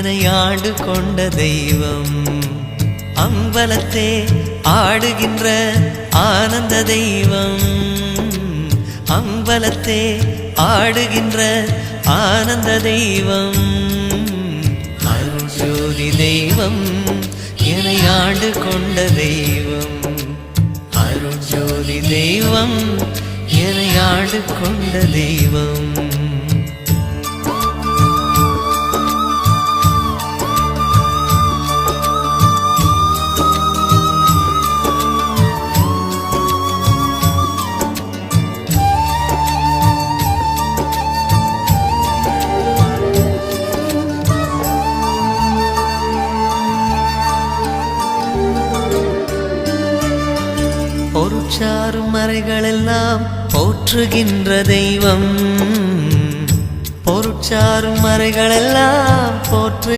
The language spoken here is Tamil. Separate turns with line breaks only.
என்னை ஆண்டு கொண்ட தெய்வம். அம்பலத்தே ஆடுகின்ற ஆனந்த தெய்வம். அம்பலத்தே ஆடுகின்ற ஆனந்த தெய்வம். அருள்ஜோதி தெய்வம், என்னை ஆண்டு கொண்ட தெய்வம். அருள்ஜோதி தெய்வம், என்னை ஆண்டு கொண்ட தெய்வம். பொருட்சாரும் மறைகளெல்லாம் போற்றுகின்ற தெய்வம். பொருட்சாரும் மறைகளெல்லாம் போற்று